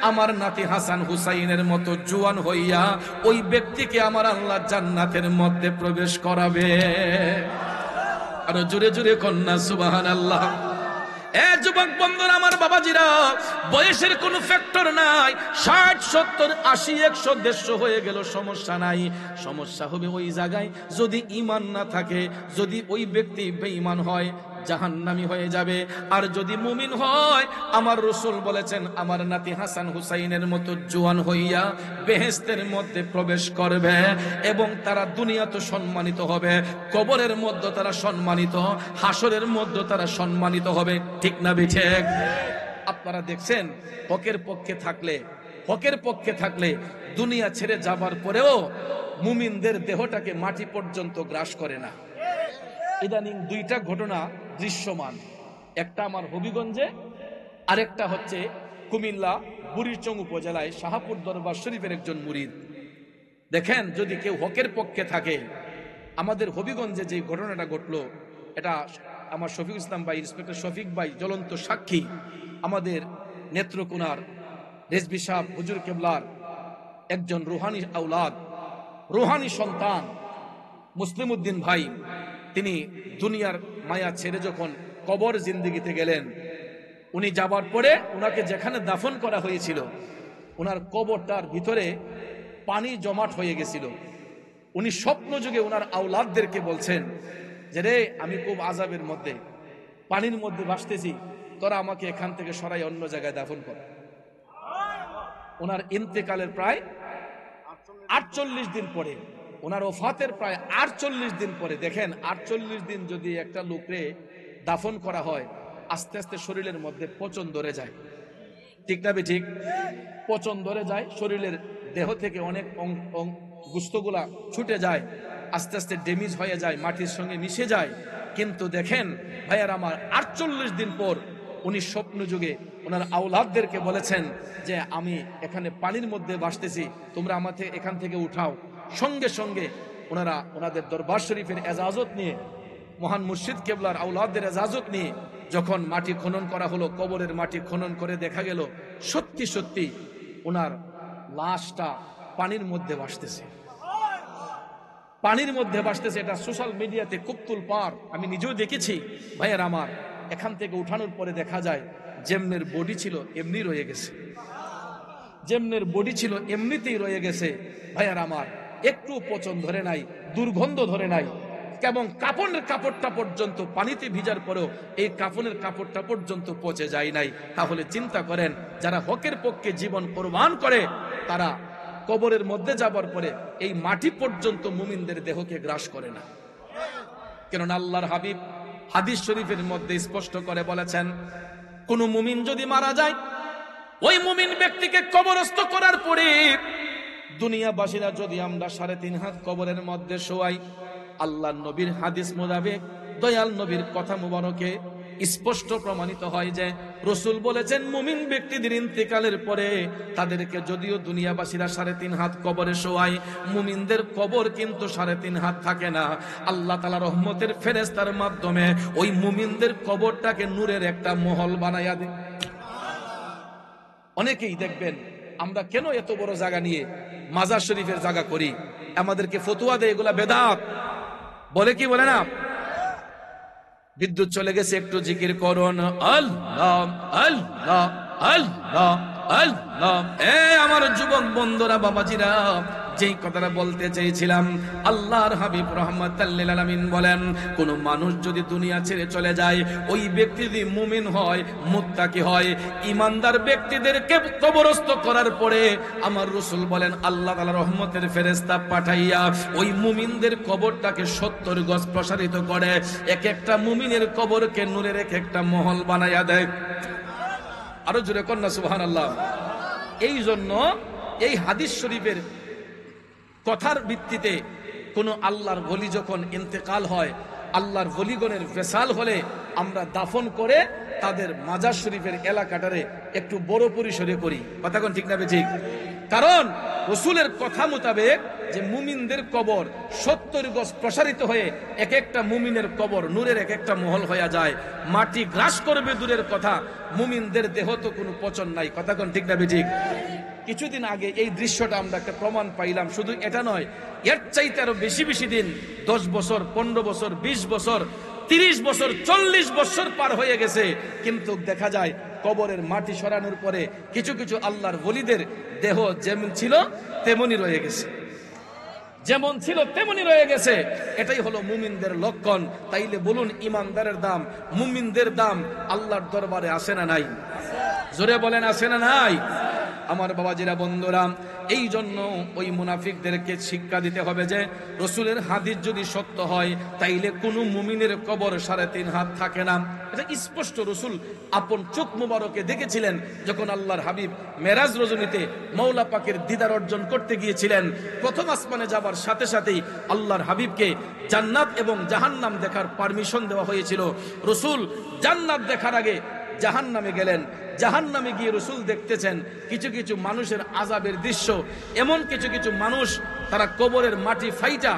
আমার নাতি হাসান হুসাইনের মতো জওয়ান হইয়া ওই ব্যক্তিকে আমার আল্লাহ জান্নাতের মধ্যে প্রবেশ করাবে। আর জোরে জোরে কন্যা সুবহানাল্লাহ। এ যুবক বন্ধুরা, আমার বাবাজিরা, বয়সের কোনো ফ্যাক্টর নাই। 60, 70, 80, 100, 150 হয়ে গেল, সমস্যা নাই। সমস্যা হবে ওই জায়গায় যদি ঈমান না থাকে, যদি ওই ব্যক্তি বেঈমান হয়, জাহান্নামী হয়ে যাবে। আর যদি মুমিন হয়, আমার রাসূল বলেছেন আমার নাতি হাসান হুসাইনের মতো জওয়ান হইয়া বেহেশতের মধ্যে প্রবেশ করবে, এবং তারা দুনিয়াতে সম্মানিত হবে, কবরের মধ্যে তারা সম্মানিত, হাসরের মধ্যে তারা সম্মানিত হবে। ঠিক না বিঠিক? আপনারা দেখছেন হকের পক্ষে থাকলে দুনিয়া ছেড়ে যাবার পরেও মুমিনদের দেহটাকে মাটি পর্যন্ত গ্রাস করে না। ইদানিং দুইটা ঘটনা দৃশ্যমান, একটা আমার হবিগঞ্জে, আরেকটা হচ্ছে কুমিল্লা বুড়িচং উপজেলায় শাহপুর দরবার শরীফের একজন মুরিদ। দেখেন যদি কেউ হকের পক্ষে থাকে, আমাদের হবিগঞ্জে যে ঘটনাটা ঘটলো, এটা আমার শফিক ইসলাম ভাই, ইন্সপেক্টর শফিক ভাই জ্বলন্ত সাক্ষী। আমাদের নেত্রকোনার রেজবি সাহেব হুজুর কেবলার একজন রুহানি আওলাদ, রুহানি সন্তান মুসলিম উদ্দিন ভাই, তিনি দুনিয়ার মায়া ছেড়ে যখন কবর জিন্দেগিতে গেলেন, উনি যাবার পরে ওনাকে যেখানে দাফন করা হয়েছিল, ওনার কবরটার ভিতরে পানি জমাট হয়ে গেছিল। উনি স্বপ্ন যুগে ওনার আওলাদদেরকে বলছেন যে রে, আমি খুব আযাবের মধ্যে, পানির মধ্যে ভাসতেছি, তোরা আমাকে এখান থেকে সরাই অন্য জায়গায় দাফন কর। ওনার ইন্তেকালের প্রায় 48 দিন পরে, ওনার ওফাতের প্রায় 48 দিন পরে, দেখেন 48 দিন যদি একটা লোকরে দাফন করা হয়, আস্তে আস্তে শরীরের মধ্যে পচন ধরে যায়। ঠিক না ঠিক? পচন ধরে যায়, শরীরের দেহ থেকে অনেক গোশতগুলা ছুটে যায়, আস্তে আস্তে ড্যামেজ হয়ে যায়, মাটির সঙ্গে মিশে যায়। কিন্তু দেখেন ভাইয়ার আমার, 48 দিন পর উনি স্বপ্ন যুগে ওনার আওলাদদেরকে বলেছেন যে আমি এখানে পানির মধ্যে ভাসতেছি, তোমরা আমাকে এখান থেকে উঠাও। সঙ্গে সঙ্গে ওনারা ওনাদের দরবার শরীফের এজাজত নিয়ে, মহান মুর্শিদ কেবলার আওলাদদের এজাজত নিয়ে যখন মাটি খনন করা হলো, কবরের মাটি খনন করে দেখা গেল সত্যি সত্যি ওনার লাশটা পানির মধ্যে ভাসতেছে, পানির মধ্যে ভাসতেছে। এটা সোশ্যাল মিডিয়াতে খুব তুলপাড়, আমি নিজেও দেখেছি। ভাইয়ের আমার, এখান থেকে উঠানোর পরে দেখা যায় যেমনের বডি ছিল এমনি রয়ে গেছে, যেমনের বডি ছিল এমনিতেই রয়ে গেছে। ভাইয়ার আমার, একটু পচন ধরে নাই, দুর্গন্ধ ধরে নাই। এবং কাফনের কাপড়টা পর্যন্ত পানিতে ভিজার পরেও এই কাফনের কাপড়টা পর্যন্ত পচে যায় নাই। তাহলে চিন্তা করেন, যারা হকের পক্ষে জীবন কোরবান করে তারা কবরের মধ্যে যাবার পরে এই মাটি পর্যন্ত মুমিনদের দেহকে গ্রাস করে না। কেননা আল্লাহর হাবিব হাদিস শরীফের মধ্যে স্পষ্ট করে বলেছেন, কোন মুমিন যদি মারা যায়, ওই মুমিন ব্যক্তিকে কবরস্থ করার পরে দুনিয়াবাসীরা যদি আমরা 3.5 হাত কবরের মধ্যে শোয়াই, আল্লাহর নবীর হাদিস মোতাবেক দয়াল নবীর কথা মুবারকে স্পষ্ট প্রমাণিত হয় যে রাসূল বলেছেন, মুমিন ব্যক্তিদের ইন্তেকালের পরে তাদেরকে যদিও দুনিয়াবাসীরা 3.5 হাত কবরে শোয়ায়, মুমিনদের কবর কিন্তু 3.5 হাত থাকে না। আল্লাহ তাআলা রহমতের ফেরেশতার মাধ্যমে ওই মুমিনদের কবরটাকে নূরের একটা মহল বানায়া দেয়। অনেকেই দেখবেন আমরা কেন এত বড় জায়গা নিয়ে মাজার শরীফের জায়গা করি, আমাদেরকে ফতোয়া দেয় এগুলা বেদাত বলে, কি বলে না? বিদ্যুৎ চলে গেছে, একটু জিকির করুন, আল্লাহ আল্লাহ আল্লাহ আল্লাহ। আমার যুবক বন্ধুরা, বাবাজিরা, যেই কথাটা বলতে চেয়েছিলাম, আল্লাহর হাবিব রাহমাতাল লিল আলামিন বলেন, কোন মানুষ যদি দুনিয়া ছেড়ে চলে যায়, ওই ব্যক্তি যদি মুমিন হয়, মুত্তাকি হয়, ইমানদার ব্যক্তিদেরকে কবরস্থ করার পরে আমার রাসূল বলেন, আল্লাহ তাআলা রহমতের ফেরেশতা পাঠাইয়া ওই মুমিনদের কবরটাকে 70 গজ প্রসারিত করে, এক একটা মুমিনের কবরকে নূরের এক একটা মহল বানাইয়া দেয়। আরো জোরে কন্যা সুবহানাল্লাহ। এই জন্য এই হাদিস শরীফের কথার ভিত্তিতে কোন আল্লাহর ওলি যখন ইন্তেকাল হয়, আল্লাহর ওলিগণের ভেসাল হলে আমরা দাফন করে তাদের মাজার শরীফের এলাকাটারে একটু বড় পরিসরে করি। কথা কোন ঠিক না ঠিক? কারণ রাসূলের কথা মোতাবেক যে মুমিনদের কবর 70 গজ প্রসারিত হয়ে এক একটা মুমিনের কবর নূরের এক একটা মহল হয়ে যায়। মাটি গ্রাস করবে দূরের কথা, মুমিনদের দেহ তো কোনো পচন নাই। কথা কোন ঠিক না ঠিক? কিছুদিন আগে এই দৃশ্যটা আমরা একটা প্রমাণ পাইলাম। শুধু এটা নয়, এর চাইতে আরো বেশি বেশি দিন, 10 বছর, 15 বছর, 20 বছর, 30 বছর, 40 বছর পার হয়ে গেছে, কিন্তু দেখা যায় কবরের মাটি সরানোর পরে কিছু কিছু আল্লাহর ওলিদের দেহ যেমন ছিল তেমনি রয়ে গেছে, যেমন ছিল তেমনি রয়ে গেছে। এটাই হলো মুমিনদের লক্ষণ। তাইলে বলুন, ইমানদারের দাম, মুমিনদের দাম আল্লাহর দরবারে আসে না নাই? জোরে বলেন, আসে না নাই? আমার বাবাজিরা, বন্ধুরা, এই জন্য ওই মুনাফিকদেরকে শিক্ষা দিতে হবে যে রাসূলের হাদিস যদি সত্য হয়, তাইলে কোনো মুমিনের কবর 3.5 হাত থাকে না। এটা স্পষ্ট রাসূল আপন চোখ মুবারকে দেখেছিলেন যখন আল্লাহর হাবিব মেরাজ রজনীতে মওলা পাকের দিদার অর্জন করতে গিয়েছিলেন। প্রথম আসমানে যাবার সাথে সাথেই আল্লাহর হাবিবকে জান্নাত এবং জাহান্নাম দেখার পারমিশন দেওয়া হয়েছিল। রাসূল জান্নাত দেখার আগে জাহান্নামে গেলেন। জাহান্নামে গিয়ে রাসূল দেখতেছেন কিছু কিছু মানুষের আযাবের দৃশ্য। এমন কিছু কিছু মানুষ, তারা কবরের মাটি ফাইটা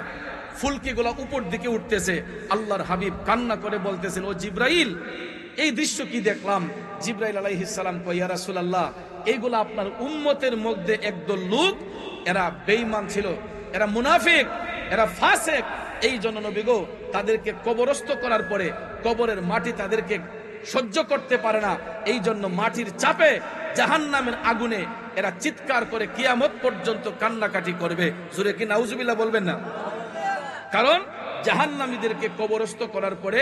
ফুলকিগুলা উপর দিকে উঠতেছে। আল্লাহর হাবিব কান্না করে বলতেছেন, ও জিবরাইল, এই দৃশ্য কি দেখলাম? জিবরাইল আলাইহিস সালাম কয়, ইয়া রাসূলুল্লাহ, এইগুলা আপনার উম্মতের মধ্যে একদল লোক, এরা বেঈমান ছিল, এরা মুনাফিক, এরা ফাসিক। এই জন্য নবী গো, তাদেরকে কবরস্থ করার পরে কবরের মাটি তাদেরকে সহ্য করতে পারে না। এই জন্য মাটির চাপে জাহান্নামের আগুনে এরা চিৎকার করে কিয়ামত পর্যন্ত কান্নাকাটি করবে। জোরে কি নাউজুবিল্লাহ বলবেন না? কারণ জাহান্নামীদেরকে কবরস্থ করার পরে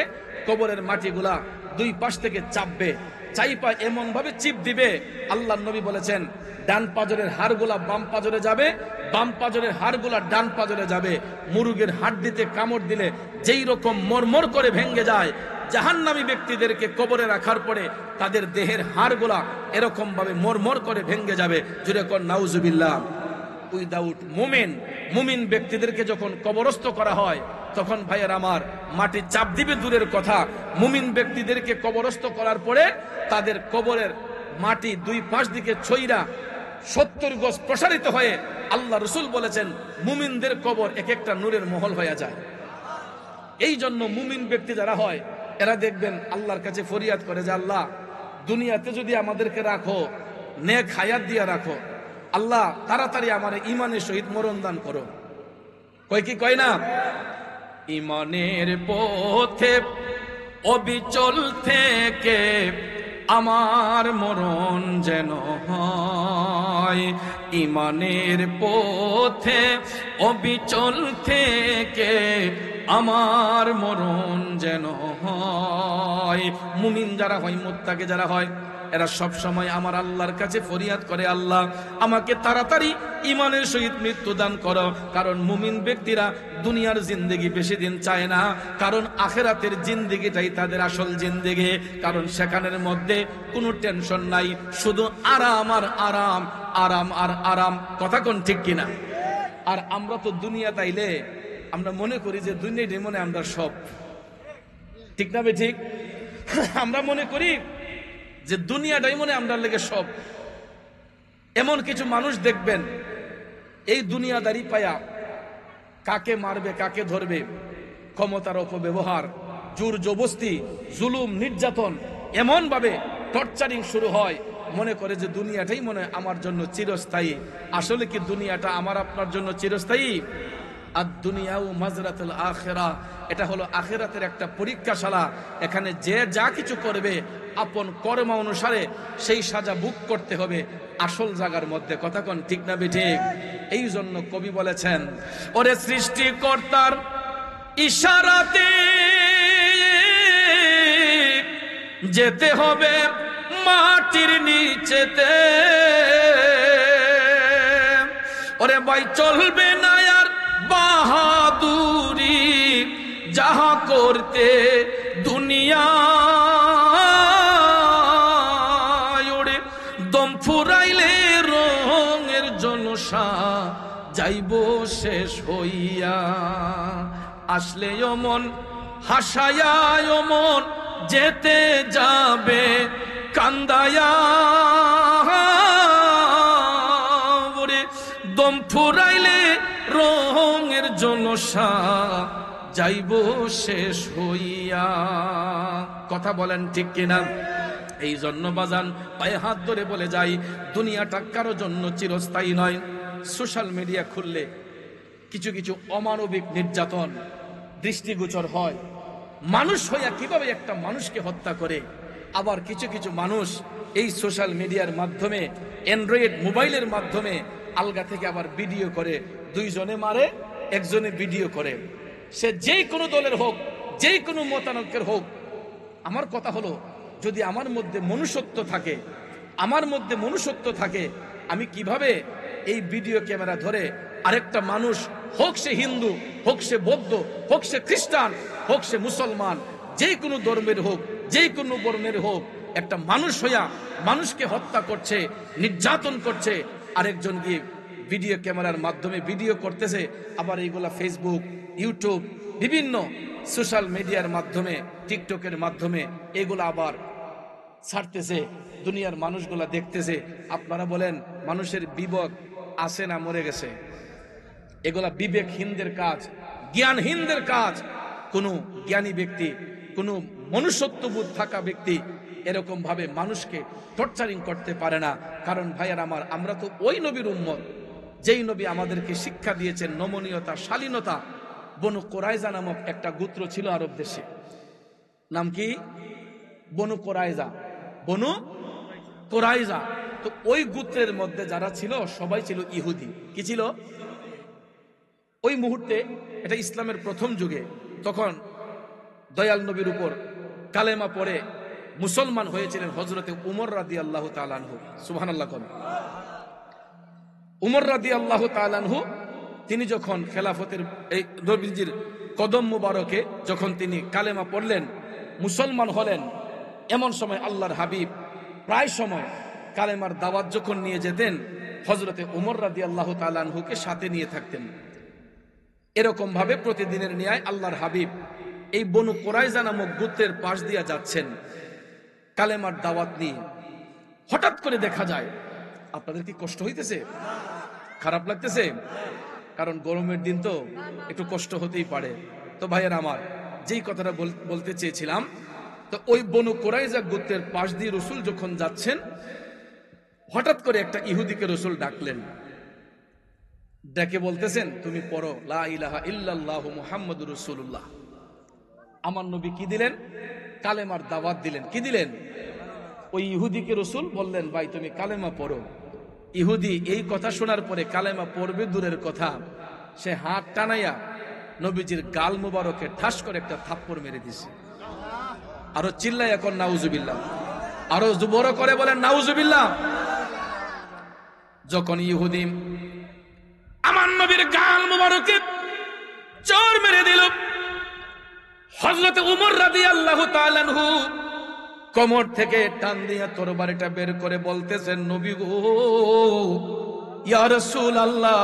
কবরের মাটিগুলা দুই পাশ থেকে চাপবে, চাইপা এমন ভাবে চিপ দিবে, আল্লাহর নবী বলেছেন, ডান পাজরের হাড়গুলা বাম পাজরে যাবে, বাম পাজরের হাড়গুলা ডান পাজরে যাবে। মুরগের হাড় দিতে কামড় দিলে যেই রকম মরমর করে ভেঙে যায়, জাহান্নামী ব্যক্তিদেরকে কবরে রাখার পরে তাদের দেহের হাড়গুলা এরকম ভাবে মরমর করে ভেঙে যাবে। জুরে কোন নাউজুবিল্লাহ। উইদাউট মুমিন ব্যক্তিদেরকে যখন কবরস্থ করা হয়, তখন ভাইয়ের আমার মাটি চাপ দিবে দূরের কথা, মুমিন ব্যক্তিদেরকে কবরস্থ করার পরে তাদের কবরের মাটি দুই পাশ দিকে ছইরা 70 গজ প্রসারিত হয়ে আল্লাহ রাসূল বলেছেন, মুমিনদের কবর এক একটা নূরের মহল হয়ে যায়। এই জন্য মুমিন ব্যক্তি যারা হয়, এরা দেখবেন আল্লাহর কাছে ফরিয়াদ করে যে, আল্লাহ, দুনিয়াতে যদি আমাদেরকে রাখো, নেক হায়াত দিয়ে রাখো, আল্লাহ তাড়াতাড়ি আমার ঈমানের সহিত মরণ দান করো। কয় কি কয় না? ঈমানের পথে অবিচল থেকে আমার মরণ যেন হয়, ঈমানের পথে অবিচল থেকে আমার মরণ যেন হয়। মুমিন যারা হয়, মুত্তাকি যারা হয়, এরা সব সময় আমার আল্লাহর কাছে ফরিয়াদ করে, আল্লাহ আমাকে তাড়াতাড়ি ঈমানের সহিত মৃত্যু দান করো। কারণ মুমিন ব্যক্তিরা দুনিয়ার জিন্দেগি বেশি দিন চায় না, কারণ আখিরাতের জিন্দেগিটাই তাদের আসল জিন্দেগি। কারণ সেখানের মধ্যে কোনো টেনশন নাই, শুধু আরাম আর আরাম, আরাম আর আরাম। কথা কোন ঠিক কিনা? আর আমরা তো দুনিয়া তাইলে আমরা মনে করি যে দুনিয়াটাই মনে আমরা সব, ঠিক না বে ঠিক? আমরা মনে করি যে দুনিয়াটাই মনে আমরা লেগে সব। এমন কিছু মানুষ দেখবেন এই দুনিয়াদারি পায়া কাকে মারবে কাকে ধরবে, ক্ষমতার অপব্যবহার, জোর জবস্তি, জুলুম, নির্যাতন, এমন ভাবে টর্চারিং শুরু হয়, মনে করে যে দুনিয়াটাই মনে আমার জন্য চিরস্থায়ী। আসলে কি দুনিয়াটা আমার আপনার জন্য চিরস্থায়ী? আর দুনিয়াও মাজরাতুল আখিরাহ, এটা হলো আখিরাতের একটা পরীক্ষাশালা। এখানে যে যা কিছু করবে আপন কর্ম অনুসারে সেই সাজা ভোগ করতে হবে আসল জায়গার মধ্যে। কথা কোন ঠিক না বেঠিক? এই জন্য কবি বলেছেন, ওরে সৃষ্টিকর্তার ইশারাতে যেতে হবে মাটির নিচেতে, ওরে ভাই চলবে না আর বাহাদুরি, যাহা করতে দুনিয়া ওরে দম ফুরাইলে রঙের জলসা যাইব শেষ হইয়া। আসলে অমন হাসায়া অমন যেতে যাবে কান্দায়া, ওরে দম ফুরাইলে রঙের জলসা যাইব শেষ হইয়া। কথা বলেন ঠিক কিনা? এই জন্য বাজান পায়ে হাত ধরে বলে যাই, দুনিয়াটা কারো জন্য চিরস্থায়ী নয়। সোশ্যাল মিডিয়া খুললে কিছু কিছু অমানবিক নির্যাতন দৃষ্টিগোচর হয়। মানুষ হইয়া কিভাবে একটা মানুষকে হত্যা করে। আবার কিছু কিছু মানুষ এই সোশ্যাল মিডিয়ার মাধ্যমে, অ্যান্ড্রয়েড মোবাইলের মাধ্যমে আলগা থেকে আবার ভিডিও করে, দুইজনে মারে, একজনে ভিডিও করে। সে যেই কোনো দলের হোক, যেই কোনো মতানৈক্যের হোক, আমার কথা হলো যদি আমার মধ্যে মনুষ্যত্ব থাকে, আমার মধ্যে মনুষ্যত্ব থাকে, আমি কিভাবে এই ভিডিও ক্যামেরা ধরে আরেকটা মানুষ, হোক সে হিন্দু, হোক সে বৌদ্ধ, হোক সে খ্রিস্টান, হোক সে মুসলমান, যেই কোনো ধর্মের হোক, যেই কোনো বর্ণের হোক, একটা মানুষ হইয়া মানুষকে হত্যা করছে, নির্যাতন করছে, আরেকজন গিয়ে ভিডিও ক্যামেরার মাধ্যমে ভিডিও করতেছে। আবার এইগুলা ফেসবুক, ইউটিউব, বিভিন্ন সোশ্যাল মিডিয়ার মাধ্যমে, টিকটকের মাধ্যমে এগুলা আবার ছাড়তেছে, দুনিয়ার মানুষগুলা দেখতেছে। আপনারা বলেন মানুষের বিবেক আছে না মরে গেছে? এগুলা বিবেকহীনদের কাজ, জ্ঞানহীনদের কাজ। কোন জ্ঞানী ব্যক্তি, কোন মনুষ্যত্ববোধ থাকা ব্যক্তি এরকম ভাবে মানুষকে টর্চারিং করতে পারে না। কারণ ভাইয়ার আমার, আমরা তো ওই নবীর উম্মত যেই নবী আমাদেরকে শিক্ষা দিয়েছেন নমনীয়তা, শালীনতা। বনু কোরাইজা নামক একটা গোত্র ছিল আরব দেশে, নাম কি? বনু কোরাইজা। বনু কোরাইজা। তো ওই গোত্রের মধ্যে যারা ছিল সবাই ছিল ইহুদি। কি ছিল? ওই মুহূর্তে, এটা ইসলামের প্রথম যুগে, তখন দয়াল নবীর উপর কালেমা পড়ে মুসলমান হয়েছিলেন হযরতে উমর রাদিয়াল্লাহু তাআলা আনহু। সুবহানাল্লাহ। উমর রাদিয়াল্লাহু তাআলা আনহু তিনি যখন খেলাফতের এই নবীজির কদম মুবারকে যখন তিনি কালেমা পড়লেন, মুসলমান হলেন, এমন সময় আল্লাহর হাবিব প্রায় সময় কালেমার দাওয়াত যখন নিয়ে যেতেন, হযরতে উমর রাদিয়াল্লাহু তাআলা আনহুকে সাথে নিয়ে থাকতেন। এরকম ভাবে প্রতিদিনের ন্যায় আল্লাহর হাবিব এই বনু কোরাইজা নামক গোত্রের পাশ দিয়ে যাচ্ছেন কালেমার দাওয়াত নিয়ে। হঠাৎ করে দেখা যায়, আপনাদের কি কষ্ট হইতেছে? খারাপ লাগতেছে? কারণ গরমের দিন তো একটু কষ্ট হতেই পারে। তো ভাইয়ের আমার, যেই কথাটা বলতে চেয়েছিলাম, তো ওই বনু কোরাইজা গোত্রের পাশ দিয়ে রাসূল যখন যাচ্ছেন, হঠাৎ করে একটা ইহুদিকে রাসূল ডাকলেন। ডেকে বলতেছেন, তুমি পড়ো লা ইলাহা ইল্লাল্লাহু মুহাম্মাদুর রাসূলুল্লাহ। আমার নবী কি দিলেন? কালেমার দাওয়াত দিলেন। কি দিলেন? ওই ইহুদিকে রাসূল বললেন, ভাই তুমি কালেমা পড়ো। ইহুদি এই কথা শোনার পরে কালেমা পড়বে দূরের কথা, সে হাত টানাইয়া নবীজির গাল মুবারকে ঠাস করে একটা থাপ্পড় মেরে দিছে। আরো চিল্লাই এখন নাউজুবিল্লাহ, আরো বড় করে বলেন নাউজুবিল্লাহ। যখন ইহুদি আমার নবীর গাল মুবারকে চোর মেরে দিল, হযরত উমর রাদিয়াল্লাহু তাআলা আনহু কোমর থেকে টান দিয়ে তরবারিটা বের করে বলতেছেন, নবী গো, ইয়া রাসূলুল্লাহ,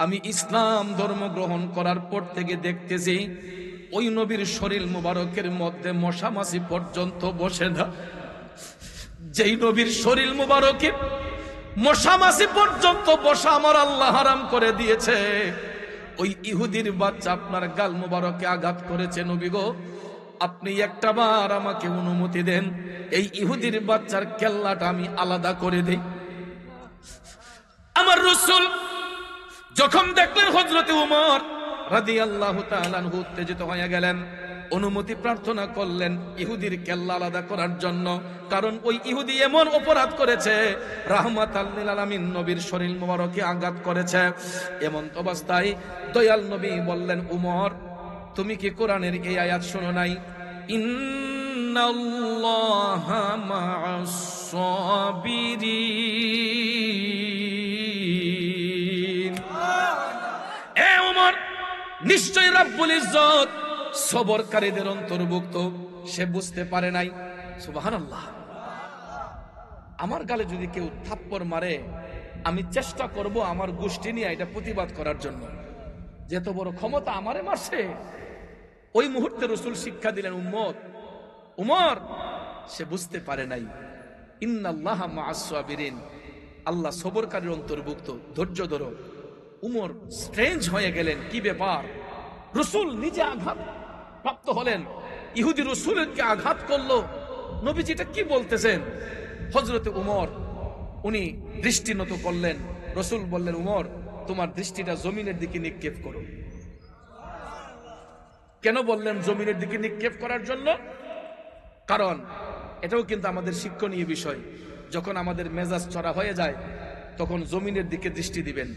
আমি ইসলাম ধর্ম গ্রহণ করার পর থেকে দেখতেছি ওই নবীর শরীর মুবারকের মধ্যে মশা মাছি পর্যন্ত বসে না। যেই নবীর শরীর মুবারকে মশা মাছি পর্যন্ত বসা আমার আল্লাহ হারাম করে দিয়েছে, ওই ইহুদির বাচ্চা আপনার গাল মুবারকে আঘাত করেছে। নবী গো, আপনি একটা বার আমাকে অনুমতি দেন, এই ইহুদির বাচ্চার কেল্লাটা আমি আলাদা করে দেই। আমার রাসূল যখন দেখলেন হযরত উমর রাদিয়াল্লাহু তাআলা আনহু উত্তেজিত হয়ে গেলেন, অনুমতি প্রার্থনা করলেন ইহুদির কেল্লা আলাদা করার জন্য। কারণ ওই ইহুদি এমন অপরাধ করেছে, রাহমাতাল লিল আলামিন নবীর শরীর মুবারকে আঘাত করেছে। এমন অবস্থায় দয়াল নবী বললেন, উমর, তুমি কি কোরআনের এই আয়াত শোনো নাই? ইন্নাল্লাহা মা'আস সাবিরিন। এ উমর, নিশ্চয় রব্বুল ইজ্জত সবরকারীদের অন্তর্ভুক্ত। সে বুঝতে পারে নাই। সুবহানাল্লাহ। আমার গালে যদি কেউ থাপ্পড় মারে, আমি চেষ্টা করব আমার গোষ্ঠী নিয়ে এটা প্রতিবাদ করার জন্য। যেত বড় ক্ষমতা আমারে মারছে। ওই মুহূর্তে রাসূল শিক্ষা দিলেন, উমর, সে বুঝতে পারে নাই। ইন্নাল্লাহা মা'আস সাবিরিন, আল্লাহ সবরকারীর অন্তর্ভুক্ত, ধৈর্য ধরো। উমর স্ট্রেঞ্জ হয়ে গেলেন, কি ব্যাপার? রাসূল নিজে আঘাত প্রাপ্ত হলেন, ইহুদি রাসূলকে আঘাত করলো, নবীজি এটা কি বলতেছেন? হযরত উমর উনি দৃষ্টি নত করলেন। রাসূল বললেন, উমর, তোমার দৃষ্টিটা জমিনের দিকে নিক্ষেপ করো। কেন বললেন জমিনের দিকে নিক্ষেপ করার জন্য? কারণ এটাও কিন্তু আমাদের শিক্ষণীয় বিষয়। যখন আমাদের মেজাজ চড়া হয়ে যায়, তখন জমিনের দিকে দৃষ্টি দিবেন,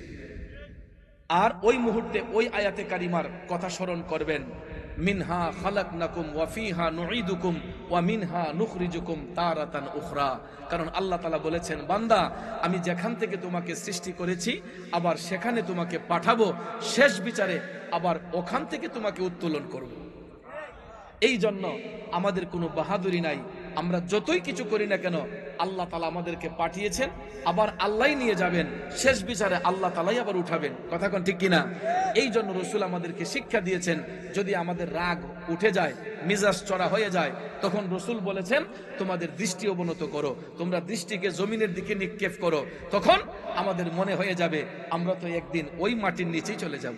আর ওই মুহূর্তে ওই আয়াতে কারিমার কথা স্মরণ করবেন, মিনহা খালাকনাকুম ওয়া ফিহা নুঈদুকুম ওয়া মিনহা নুখরিজুকুম তারাতান উখরা। কারণ আল্লাহ তাআলা বলেছেন, বান্দা, আমি যেখান থেকে তোমাকে সৃষ্টি করেছি আবার সেখানে তোমাকে পাঠাবো, শেষ বিচারে আবার ওখান থেকে তোমাকে উত্তোলন করব। এই জন্য আমাদের কোনো বাহাদুরি নাই। আমরা যতই কিছু করি না কেন, আল্লাহ তাআলা আমাদেরকে পাঠিয়েছেন, আবার আল্লাহই নিয়ে যাবেন, শেষ বিচারে আল্লাহ তাআলাই আবার উঠাবেন। কথা কোন ঠিক কিনা? এই জন্য রাসূল আমাদেরকে শিক্ষা দিয়েছেন, যদি আমাদের রাগ উঠে যায়, মিজাজ চড়া হয়ে যায়, তখন রাসূল বলেছেন, তোমাদের দৃষ্টি অবনত করো, তোমরা দৃষ্টিকে জমিনের দিকে নিক্ষেপ করো। তখন আমাদের মনে হয়ে যাবে আমরা তো একদিন ওই মাটির নিচেই চলে যাব।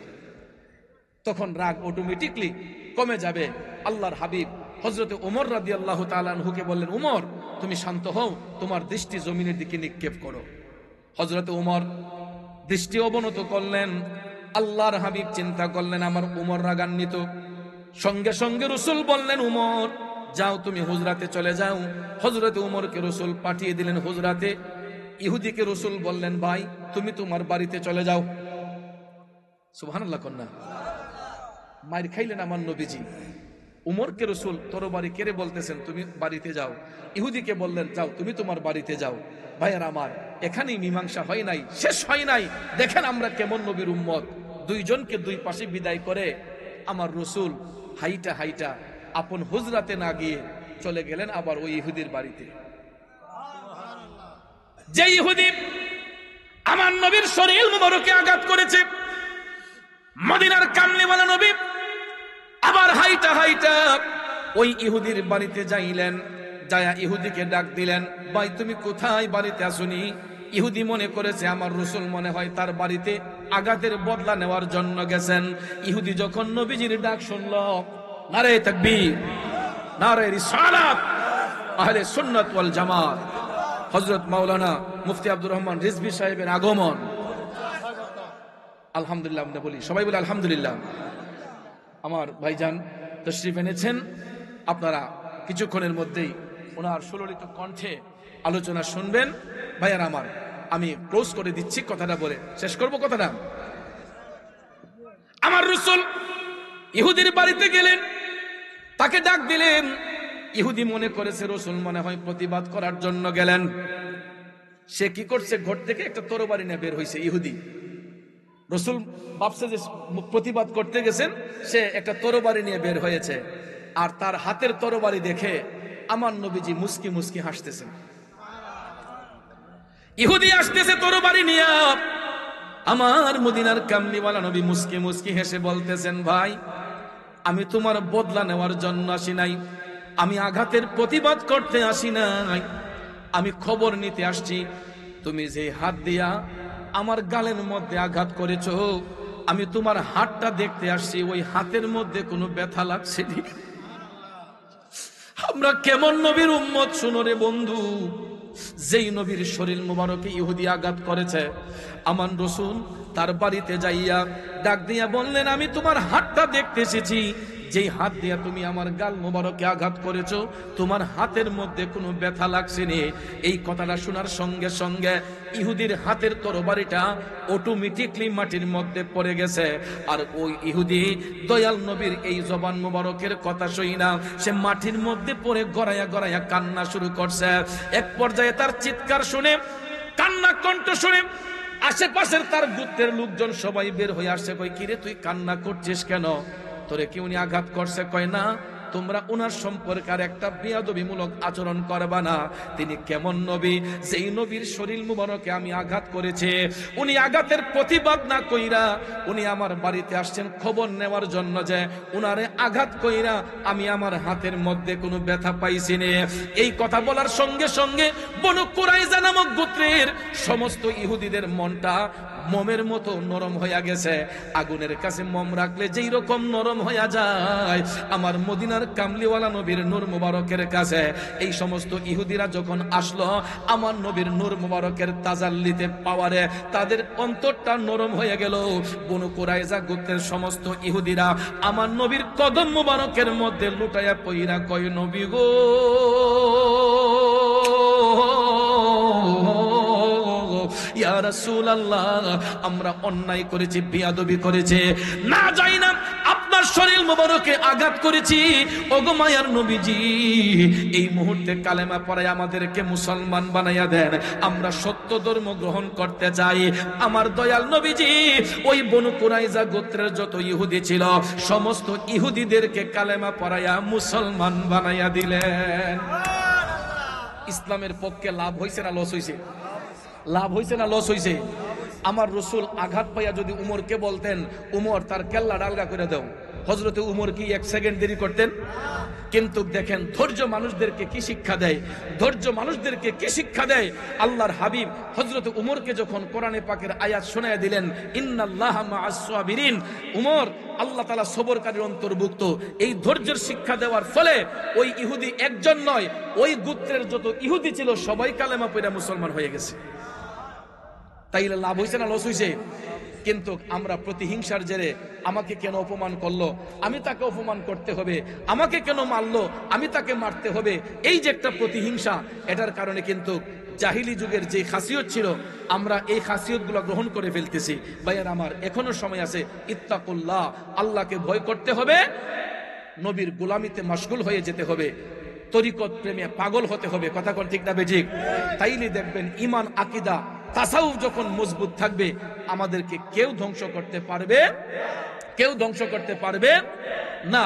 তখন রাগ অটোমেটিকলি কমে যাবে। আল্লাহর হাবিব হযরত ওমর রাদিয়াল্লাহু তাআলা আনহুকে বললেন, উমর, তুমি শান্ত হও, তোমার দৃষ্টি জমিনের দিকে নিক্ষেপ করো। হযরত ওমর দৃষ্টি অবনত করলেন। আল্লাহর হাবিব চিন্তা করলেন, আমার উমর রাগান্বিত। সঙ্গে সঙ্গে রাসূল বললেন, উমর, যাও তুমি হুজরাতে চলে যাও। হযরত উমরকে রাসূল পাঠিয়ে দিলেন হুজরাতে। ইহুদিকে রাসূল বললেন, ভাই, তুমি তোমার বাড়িতে চলে যাও। সুবহানাল্লাহ কন্যা। মাইর খাইলেন আমার নবীজি। উমরকে রাসূল তরবারি কেড়ে বলতেছেন, তুমি বাড়িতে যাও। ইহুদিকে বললেন, যাও তুমি তোমার বাড়িতে যাও। ভাইয়ার আমার, এখানেই মীমাংসা হয় নাই, শেষ হয় নাই। দেখেন আমরা কেমন নবীর উম্মত। দুইজনকে দুই পাশে বিদায় করে আমার রাসূল হাইটা হাইটা আপন হুজরাতে না গিয়ে চলে গেলেন আবার ওই ইহুদির বাড়িতে। যে ইহুদি আমার নবীর শরীর মুবারকে আঘাত করেছে, মদিনার কামলিওয়ালা নবী আবার হাইটা হাইটা ওই ইহুদির বাড়িতে যাইলেন। যায়া ইহুদিকে ডাক দিলেন, ভাই তুমি কোথায়? বাড়িতে আসুনি। ইহুদি মনে করেছে আমার রাসূল মনে হয় তার বাড়িতে আঘাতের বদলা নেওয়ার জন্য গেছেন। ইহুদি যখন নবীজির ডাক শুনল, নারে তাকবীর, নারে রিসালাত, আহলে সুন্নাত ওয়াল জামাত, হযরত মাওলানা মুফতি আব্দুর রহমান রিজভী সাহেবের আগমন। আলহামদুলিল্লাহ আমরা বলি, সবাই বলে আলহামদুলিল্লাহ। আমার ভাইজান তশরিফ এনেছেন। আপনারা কিছুক্ষণের মধ্যেই ওনার সুললিত কণ্ঠে আলোচনা শুনবেন। ভাইয়ার আমার, আমি ক্লোজ করে দিচ্ছি, কথাটা বলে শেষ করব কথাটা। আমার রাসূল ইহুদির বাড়িতে গেলেন, তাকে ডাক দিলেন। ইহুদি মনে করেছে রাসূল মনে হয় প্রতিবাদ করার জন্য গেলেন। সে কি করছে, ঘর থেকে একটা তরবারি নিয়ে বের হয়েছে। ইহুদি রাসূল ভাবছে যে প্রতিবাদ করতে গেছেন, সে একটা তরবারি নিয়ে বের হয়েছে। আর তার হাতের তরবারি দেখে আমার নবীজি মুস্কি মুস্কি হাসতেছেন। ইহুদি আসতেছে তরবারি নিয়ে, আমার মদিনার কামলিওয়ালা নবী মুস্কি মুস্কি হেসে বলতেছেন, ভাই আমি তোমার বদলা নেওয়ার জন্য আসি নাই, আমি আঘাতের প্রতিবাদ করতে আসি নাই, আমি খবর নিতে আসছি। তুমি যে হাত দিয়া আমার গালের মধ্যে আঘাত করেছো, আমি তোমার হাতটা দেখতে আসছি, ওই হাতের মধ্যে কোনো ব্যথা লাগছে নি। আমরা কেমন নবীর উম্মত শুনো রে বন্ধু, যেই নবীর শরীর মুবারকে ইহুদি আঘাত করেছে, আমার রাসূল তার বাড়িতে যাইয়া ডাক দিয়া বললেন, আমি তোমার হাতটা দেখতে এসেছি, যেই হাত দিয়া তুমি আমার গাল মুবারকে আঘাত করেছো, তোমার হাতের মধ্যে কোনো ব্যথা লাগছে নি। এই কথাটা শোনার সঙ্গে সঙ্গে ইহুদির হাতের তরবারিটা অটোমেটিকলি মাটির মধ্যে পড়ে গেছে। আর ওই ইহুদি দয়াল নবীর এই জবান মুবারকের কথা শুই না, সে মাটির মধ্যে পড়ে গড়াইয়া গড়াইয়া কান্না শুরু করছে। এক পর্যায়ে তার চিৎকার শুনে, কান্না কণ্ঠ শুনে আশেপাশের তার গোত্রের লোকজন সবাই বের হয়ে আসছে। কই, কিরে তুই কান্না করছিস কেন, তোরে কি উনি আঘাত করছে? কয় না, তোমরা ওনার সম্পর্কে আর একটা বেয়াদবিমূলক আচরণ করবা না। তিনি কেমন নবী, যেই নবীর শরীর মুবারকে আমি আঘাত করেছে, উনি আঘাতের প্রতিবাদ না কইরা উনি আমার বাড়িতে আসছেন খবর নেওয়ার জন্য যে উনারে আঘাত কইরা আমি আমার হাতের মধ্যে কোনো ব্যথা পাইছি নে। এই কথা বলার সঙ্গে সঙ্গে বনু কুরাইজা নামক গোত্রের সমস্ত ইহুদিদের মনটা মোমের মতো নরম হইয়া গেছে। আগুনের কাছে মোম রাখলে যেই রকম নরম হইয়া যায়, আমার মদিনার কামলিওয়ালা নবীর নূর মুবারকের কাছে এই সমস্ত ইহুদিরা যখন আসলো, আমার নবীর নূর মুবারকের তাজাল্লিতে পাওয়ারে তাদের অন্তরটা নরম হয়ে গেল। বনু কুরাইজা গোত্রের সমস্ত ইহুদিরা আমার নবীর কদম মুবারকের মধ্যে লুটাইয়া পইরা কয়, নবী গো, ইয়া রাসূলুল্লাহ, আমরা অন্যায় করেছি, বেয়াদবি করেছি, না যাই না আপনার শরীর মুবারকে আঘাত করেছি। ওগো মায়ার নবীজি, এই মুহূর্তে কালেমা পড়ায় আমাদেরকে মুসলমান বানাইয়া দেন, আমরা সত্য ধর্ম গ্রহণ করতে চাই। আমার দয়াল নবীজি ওই বনু কুরাইজা গোত্রের যত ইহুদি ছিল সমস্ত ইহুদিদেরকে কালেমা পড়াইয়া মুসলমান বানাইয়া দিলেন। ইসলামের পক্ষে লাভ হইছে না লস হইছে? লাভ হইছে না লস হইছে? আমার রাসূল আঘাত পাইয়া যদি উমরকে বলতেন, উমর তার কেল্লা ডালগা করে দাও, হযরতে উমর কি এক সেকেন্ড দেরি করতেন? কিন্তু দেখেন ধৈর্য মানুষদেরকে কি শিক্ষা দেয়, ধৈর্য মানুষদেরকে কি শিক্ষা দেয়। আল্লাহর হাবিব হযরতে উমরকে যখন কোরআনে পাকের আয়াত শোনায়া দিলেন, ইন্নাল্লাহা মাআস সাবিরিন, উমর আল্লাহ তাআলা সবরকারীর অন্তর্ভুক্ত, এই ধৈর্যের শিক্ষা দেওয়ার ফলে ওই ইহুদি একজন নয়, ওই গোত্রের যত ইহুদি ছিল সবাই কালেমা পড়ে মুসলমান হয়ে গেছে। তাইলে লাভ হইছে না লস হইছে? কিন্তু আমরা প্রতিহিংসার জেরে, আমাকে কেন অপমান করলো, আমি তাকে অপমান করতে হবে, আমাকে কেন মারলো, আমি তাকে মারতে হবে, এই যে একটা প্রতিহিংসা, এটার কারণে কিন্তু জাহিলি যুগের যে খাসিয়ত ছিল আমরা এই খাসিয়তগুলো গ্রহণ করে ফেলতেছি। ভাইয়ার আমার, এখনো সময় আছে, ইত্তাকুল্লাহ, আল্লাহকে ভয় করতে হবে, নবীর গোলামিতে মশগুল হয়ে যেতে হবে, তরিকত প্রেমে পাগল হতে হবে। কথা কোন ঠিক না বেঠিক? তাইলে দেখবেন ঈমান, আকীদা, তাসাউফ যখন মজবুত থাকবে, আমাদেরকে কেউ ধ্বংস করতে পারবে, কেউ ধ্বংস করতে পারবে না।